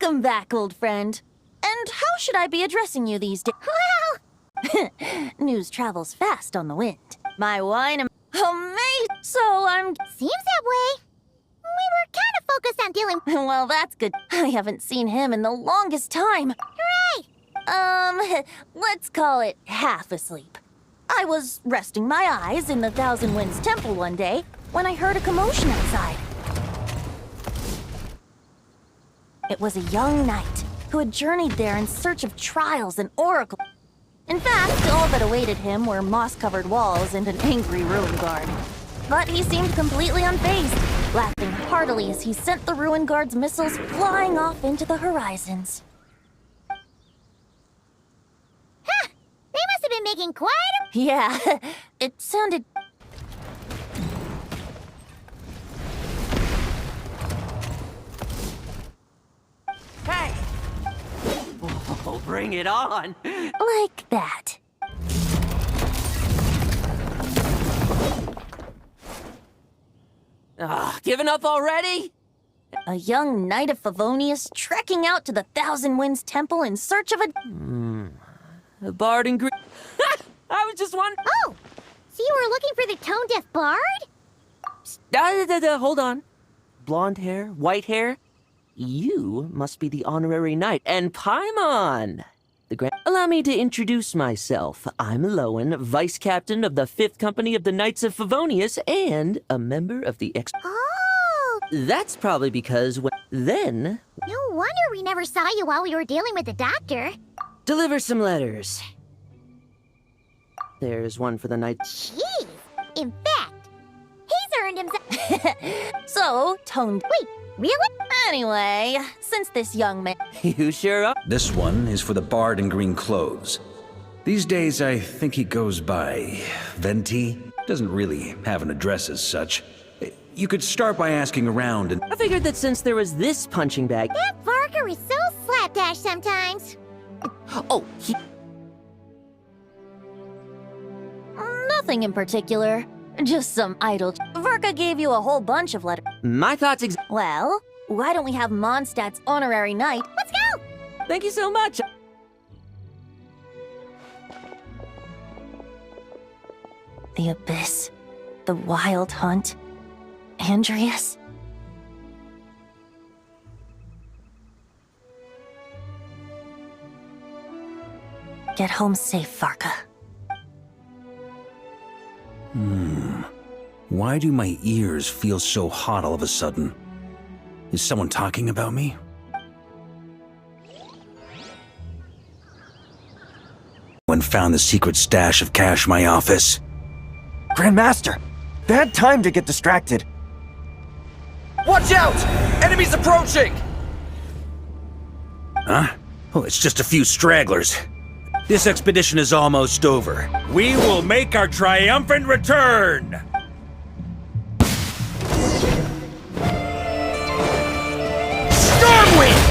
Welcome back, old friend. And how should I be addressing you these days? Well, news travels fast on the wind. My wine and... Oh, mate! So I'm... Seems that way. We were kind of focused on dealing... Well, that's good. I haven't seen him in the longest time. Hooray! Let's call it half asleep. I was resting my eyes in the Thousand Winds Temple one day when I heard a commotion outside. It was a young knight who had journeyed there in search of trials and oracles. In fact, all that awaited him were moss-covered walls and an angry ruin guard. But he seemed completely unfazed, laughing heartily as he sent the ruin guard's missiles flying off into the horizons. Huh! They must have been making quite a... Yeah, it sounded... Hey! Oh, bring it on! like that. Giving up already? A young knight of Favonius trekking out to the Thousand Winds Temple in search of A bard in green. I was just wondering. Oh! So you were looking for the tone-deaf bard? Hold on. Blonde hair, white hair. You must be the honorary knight, and Paimon! Allow me to introduce myself. I'm Lowen, vice captain of the 5th Company of the Knights of Favonius, and a member of the Oh! That's probably because then... No wonder we never saw you while we were dealing with the doctor. Deliver some letters. There's one for the knight. Jeez! In fact, he's earned himself... So, toned... Wait, really? Anyway, since this young man... You sure are. This one is for the bard in green clothes. These days, I think he goes by Venti. Doesn't really have an address as such. You could start by asking around and... I figured that since there was this punching bag... That Fارkà is so slapdash sometimes. Oh, he... Nothing in particular. Just some idle... Fárkà gave you a whole bunch of letters. My thoughts Well, why don't we have Mondstad's honorary knight? Let's go! Thank you so much. The Abyss. The Wild Hunt. Andreas. Get home safe, Fárkà. Why do my ears feel so hot all of a sudden? Is someone talking about me? When found the secret stash of cash in my office. Grandmaster! Bad time to get distracted. Watch out! Enemies approaching! Huh? Oh, it's just a few stragglers. This expedition is almost over. We will make our triumphant return! Stormwind!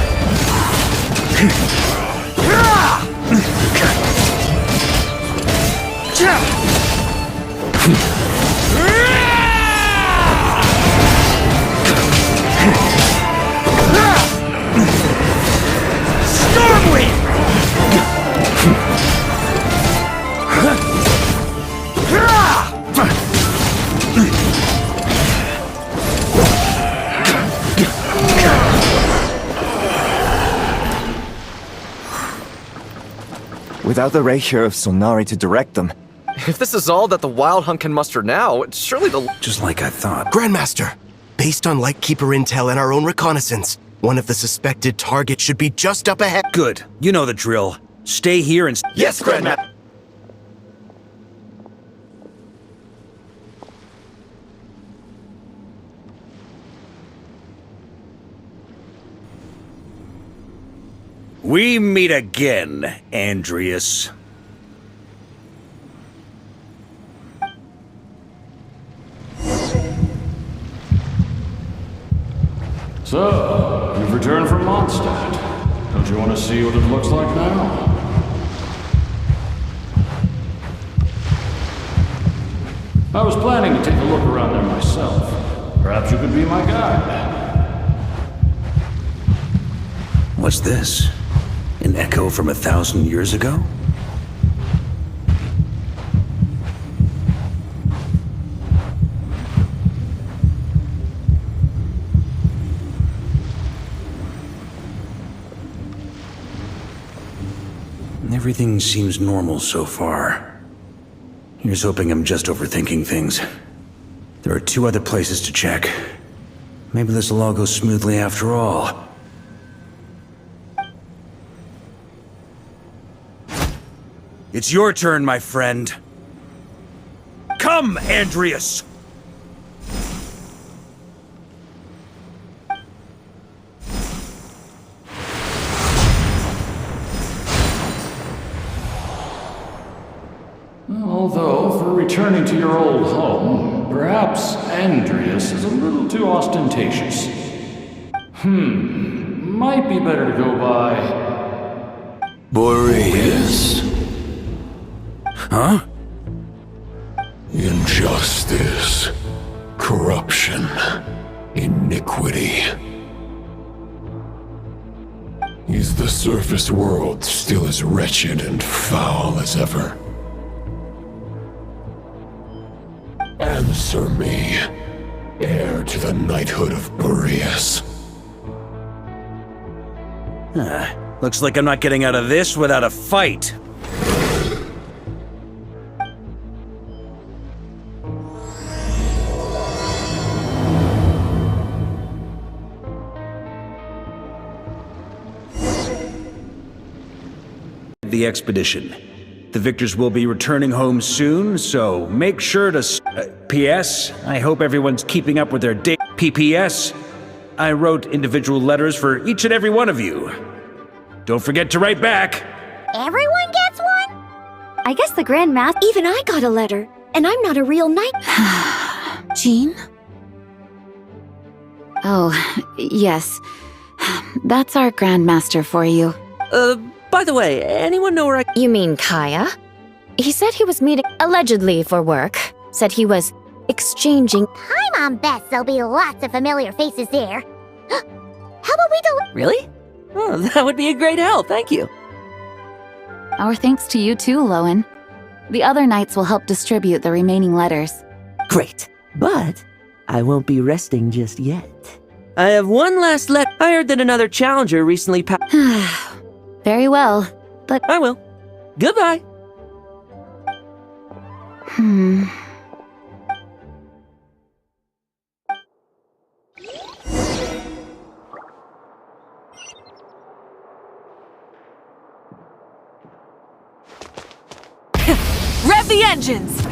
Without the ratio of Solnari to direct them. If this is all that the Wild Hunt can muster now, surely the... Just like I thought. Grandmaster, based on Lightkeeper intel and our own reconnaissance, one of the suspected targets should be just up ahead. Good. You know the drill. Stay here and... Yes, Grandmaster! We meet again, Andreas. So, you've returned from Monstat. Don't you want to see what it looks like now? I was planning to take a look around there myself. Perhaps you could be my guide. What's this? An echo from 1,000 years ago? Everything seems normal so far. Here's hoping I'm just overthinking things. There are 2 other places to check. Maybe this will all go smoothly after all. It's your turn, my friend. Come, Andreas! Although, for returning to your old home, perhaps Andreas is a little too ostentatious. Might be better to go by... Boreas. Huh? Injustice. Corruption. Iniquity. Is the surface world still as wretched and foul as ever? Answer me, heir to the knighthood of Boreas. Looks like I'm not getting out of this without a fight. The expedition. The victors will be returning home soon, so make sure to... P.S. I hope everyone's keeping up with their date. P.P.S. I wrote individual letters for each and every one of you. Don't forget to write back. Everyone gets one? I guess the Grand Master. Even I got a letter, and I'm not a real knight. Jean? Oh, yes. That's our Grandmaster for you. By the way, anyone know where I... You mean Kaya? He said he was meeting allegedly for work. Said he was exchanging. I'm on Beth, there'll be lots of familiar faces there. How about we Really? Oh, that would be a great help, thank you. Our thanks to you too, Lowen. The other knights will help distribute the remaining letters. Great, but I won't be resting just yet. I have one last letter. I heard that another challenger recently Very well, but... I will. Goodbye. Rev the engines!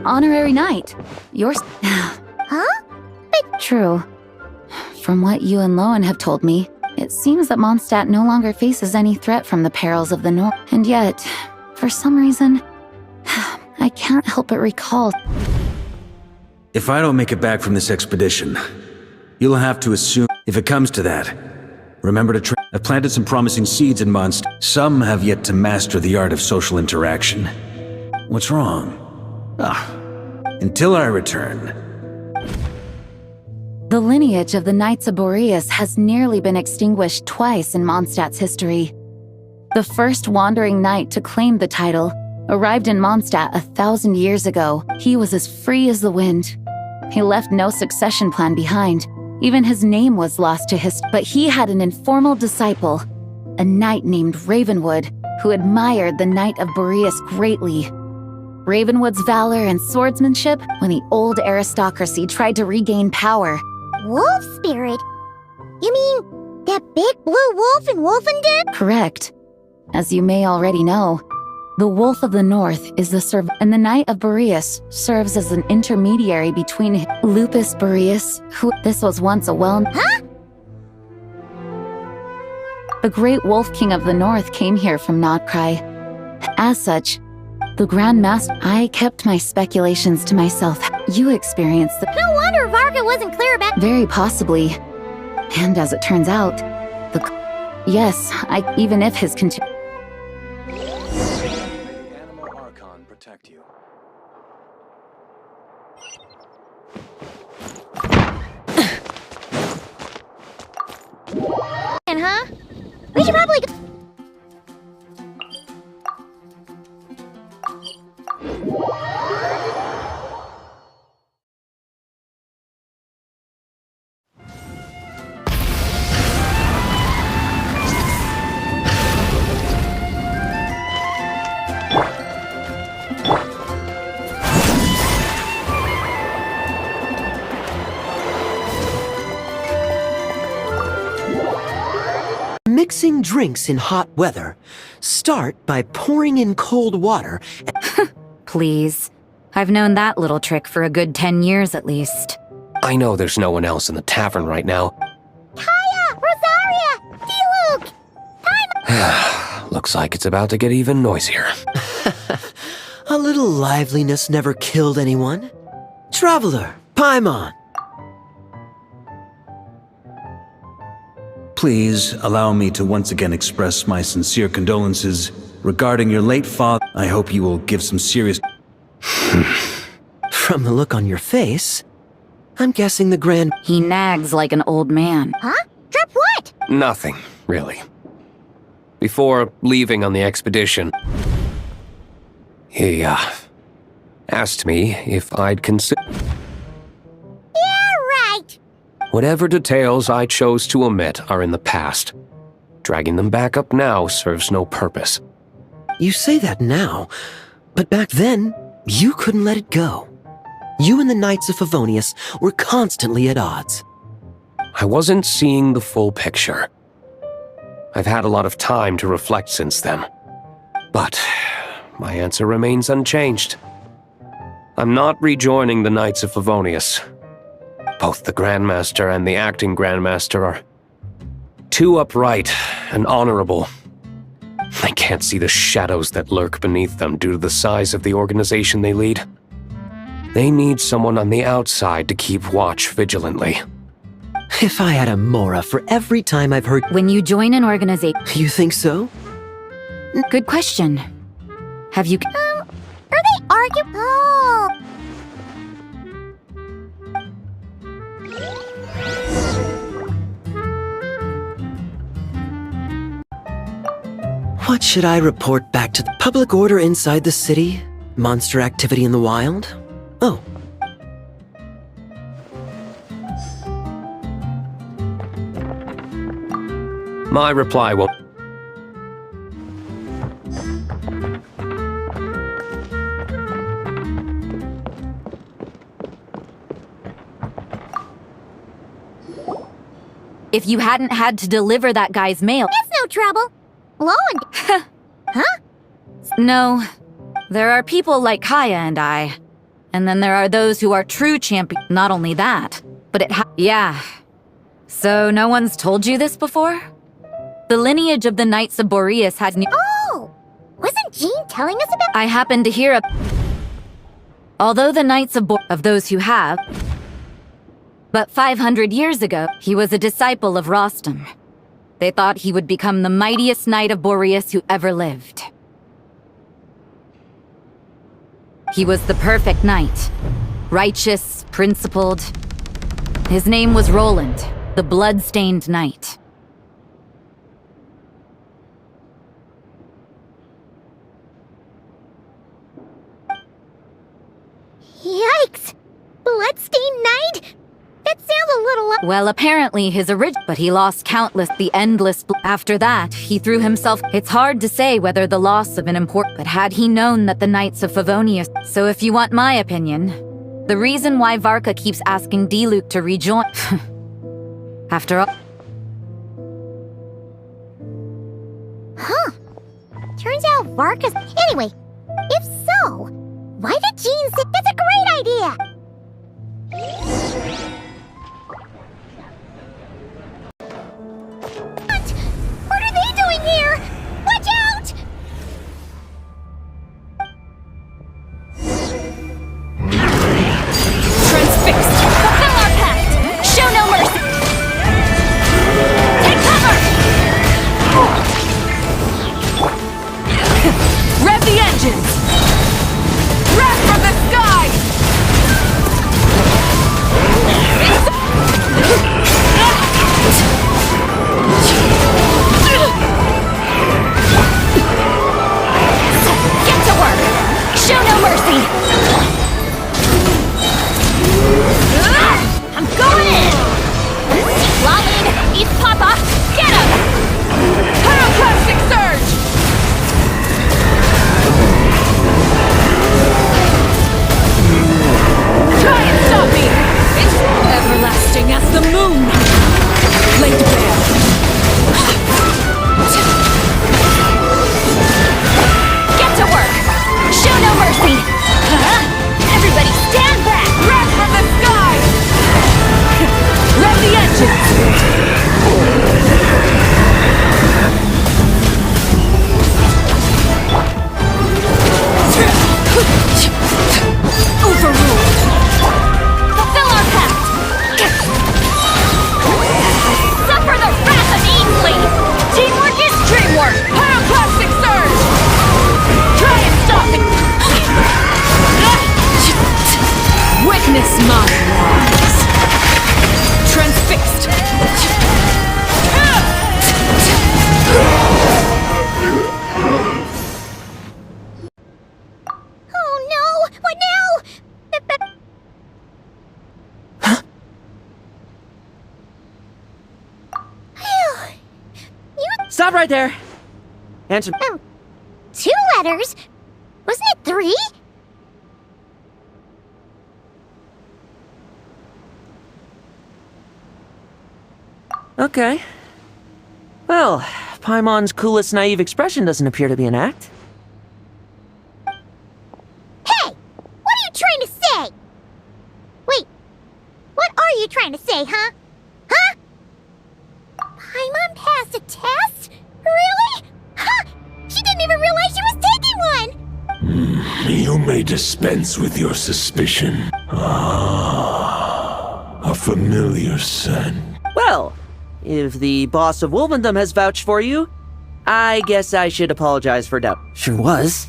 Honorary knight. You're... Huh? True. From what you and Lowen have told me, it seems that Monstat no longer faces any threat from the perils of the North. And yet, for some reason, I can't help but recall... If I don't make it back from this expedition, you'll have to assume... If it comes to that, remember to I've planted some promising seeds in Monstat. Some have yet to master the art of social interaction. What's wrong? Until I return. The lineage of the Knights of Boreas has nearly been extinguished twice in Mondstadt's history. The first wandering knight to claim the title arrived in Mondstadt 1,000 years ago. He was as free as the wind. He left no succession plan behind. Even his name was lost to history. But he had an informal disciple, a knight named Ravenwood, who admired the Knight of Boreas greatly. Ravenwood's valor and swordsmanship when the old aristocracy tried to regain power Wolf spirit? You mean that big blue wolf in Wolfenden? Correct. As you may already know, the Wolf of the North is the and the Knight of Boreas serves as an intermediary between Lupus Boreas, who this was once a Huh? The great Wolf King of the North came here from Nodcry. As such, the Grand Master, I kept my speculations to myself. You experienced the— No wonder Varka wasn't clear about— Very possibly. And as it turns out, yes, even if his Animal Archon protect you. Huh? We should probably go— Mixing drinks in hot weather. Start by pouring in cold water. Please. I've known that little trick for a good 10 years at least. I know there's no one else in the tavern right now. Kaya! Rosaria! D-Luke! Time! Looks like it's about to get even noisier. A little liveliness never killed anyone. Traveler, Paimon. Please allow me to once again express my sincere condolences regarding your late father. I hope you will give some serious— From the look on your face, I'm guessing the Grand— He nags like an old man. Huh? Drop what? Nothing, really. Before leaving on the expedition, he, asked me if I'd consider— Yeah, right! Whatever details I chose to omit are in the past. Dragging them back up now serves no purpose. You say that now, but back then, you couldn't let it go. You and the Knights of Favonius were constantly at odds. I wasn't seeing the full picture. I've had a lot of time to reflect since then. But my answer remains unchanged. I'm not rejoining the Knights of Favonius. Both the Grandmaster and the acting Grandmaster are too upright and honorable. I can't see the shadows that lurk beneath them due to the size of the organization they lead. They need someone on the outside to keep watch vigilantly. If I had a Mora for every time I've heard— When you join an organization— You think so? Good question. Have you— Are they arguing? Oh! What should I report back to the public order inside the city? Monster activity in the wild? Oh. My reply will— If you hadn't had to deliver that guy's mail— It's no trouble. Lowen. Huh? No. There are people like Kaya and I. And then there are those who are true champions. Not only that, but yeah. So no one's told you this before? The lineage of the Knights of Boreas had Oh! Wasn't Jean telling us about— I happened to hear although the Knights of those who have, but 500 years ago, he was a disciple of Rostam. They thought he would become the mightiest knight of Boreas who ever lived. He was the perfect knight. Righteous, principled. His name was Roland, the blood-stained knight. Yikes! Bloodstained Knight? That sounds a little— Well, apparently his but he lost countless, the endless after that, he threw himself— It's hard to say whether the loss of an but had he known that the Knights of Favonius— So if you want my opinion, The reason why Varka keeps asking Diluc to rejoin... After all... Huh. Turns out Varka's... Anyway, if so, why did Jean say... That's a great idea! What are they doing here? Watch out! Transfixed! Fulfill our pact! Show no mercy! Take cover! Rev the engines! Wrath from the sky! Get to work! Show no mercy! I'm going in! Lalid! East Papa! Get him! Pyroclastic surge! Try and stop me! It's everlasting as the moon! Laid bare! Get to work! Show no mercy! Everybody stand back! Wrath from the sky! Rev the engines! Overruled! Fulfill our pact! Suffer the wrath of Ainsley! Teamwork is dreamwork! Pyroclastic surge! Try and stop it! Witness my rise! Transfixed! Oh no! What now? Stop right there! Answer. 2 letters? Wasn't it 3? Okay. Well, Paimon's coolest naive expression doesn't appear to be an act. Hey! What are you trying to say? Wait, what are you trying to say, huh? Huh? Paimon passed a test? Really? Huh! She didn't even realize she was taking one! You may dispense with your suspicion. A familiar scent. Well, if the boss of Wolvendom has vouched for you, I guess I should apologize for doubt. Sure was.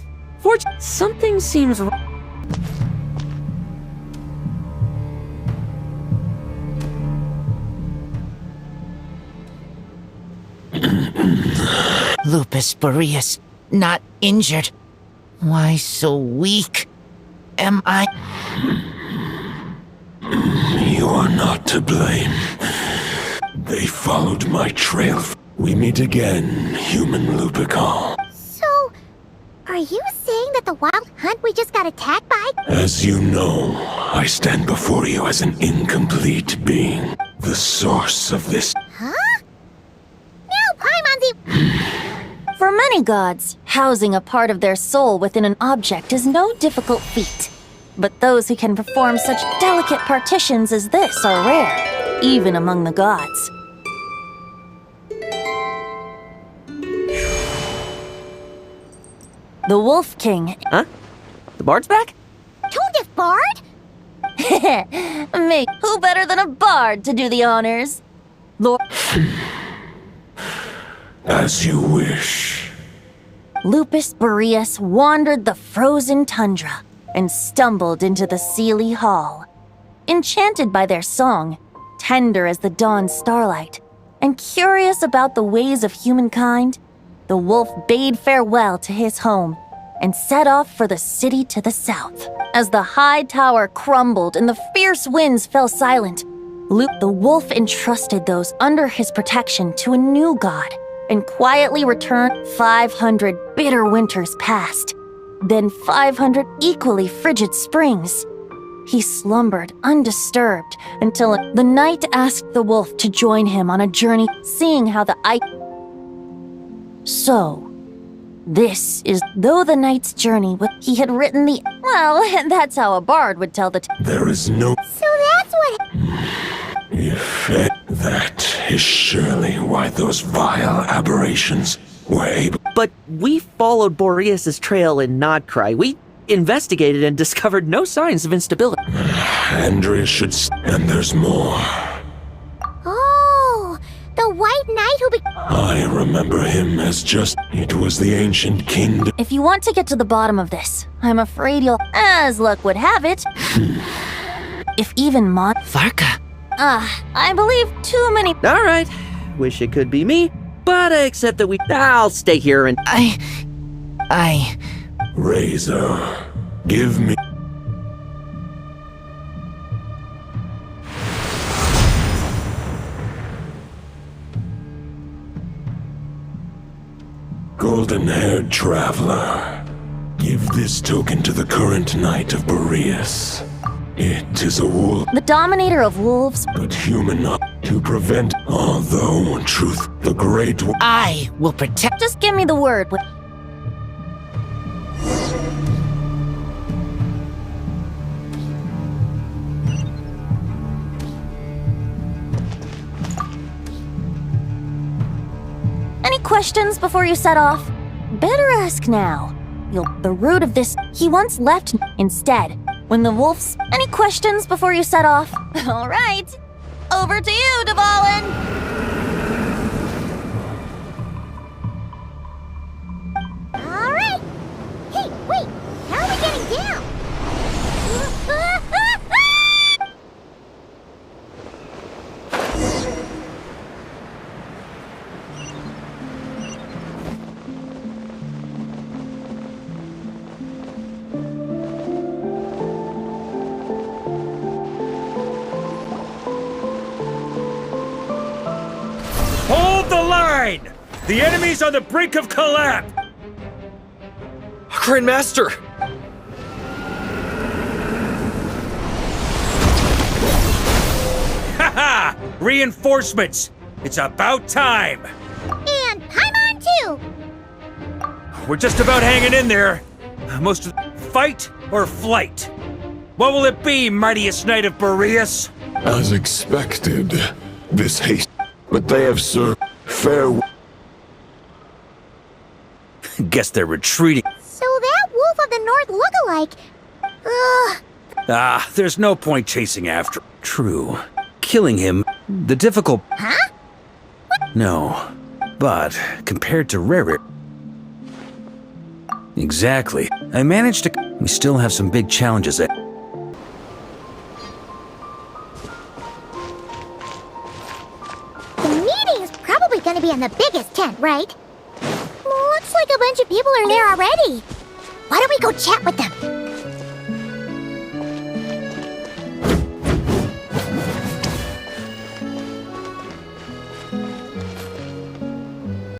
Something seems wrong. Lupus Boreas, not injured. Why so weak? Am I? You are not to blame. They followed my trail. We meet again, human Lupical. So, are you saying that the wild hunt we just got attacked by? As you know, I stand before you as an incomplete being. The source of this. Huh? Now Paimon's For many gods, housing a part of their soul within an object is no difficult feat. But those who can perform such delicate partitions as this are rare, even among the gods. The Wolf King. Huh? The bard's back? Tone-deaf bard? Me. Who better than a bard to do the honors? Lord. As you wish. Lupus Boreas wandered the frozen tundra and stumbled into the Seelie Hall. Enchanted by their song, tender as the dawn starlight, and curious about the ways of humankind, the wolf bade farewell to his home and set off for the city to the south. As the high tower crumbled and the fierce winds fell silent, the wolf entrusted those under his protection to a new god and quietly returned. 500 bitter winters passed, then 500 equally frigid springs. He slumbered, undisturbed, until the knight asked the wolf to join him on a journey, seeing how the ice... So, this is... Though the knight's journey, he had written the... Well, that's how a bard would tell the... There is no... So that's what... If that is surely why those vile aberrations were able... But we followed Boreas' trail in Nodcry. We investigated and discovered no signs of instability. Andreas should... And there's more. Oh, the White Knight who I remember him as just... It was the ancient kingdom. If you want to get to the bottom of this, I'm afraid you'll... As luck would have it... if even Farka. I believe too many... All right. Wish it could be me, but I accept that we... I'll stay here and... Razor, give me... Golden-haired traveler, give this token to the current knight of Boreas. It is a wolf. The dominator of wolves. But human to prevent, although truth, the great... I will protect... Just give me the word. Any questions before you set off? Better ask now. The root of this... He once left instead. When the wolves... Any questions before you set off? All right. Over to you, Dvalin! All right. Hey, wait. How are we getting down? Hold the line! The enemy's on the brink of collapse! Grandmaster! Haha! Reinforcements! It's about time! And Paimon too! We're just about hanging in there. Most of fight or flight? What will it be, mightiest knight of Boreas? As expected, this haste... But they have served fair... Guess they're retreating. So that Wolf of the North lookalike... Ugh. There's no point chasing after. True. Killing him, the difficult... Huh? No. But, compared to Rere... Exactly. I managed to... We still have some big challenges at... The meeting is probably gonna be in the biggest tent, right? Looks like a bunch of people are there already. Why don't we go chat with them?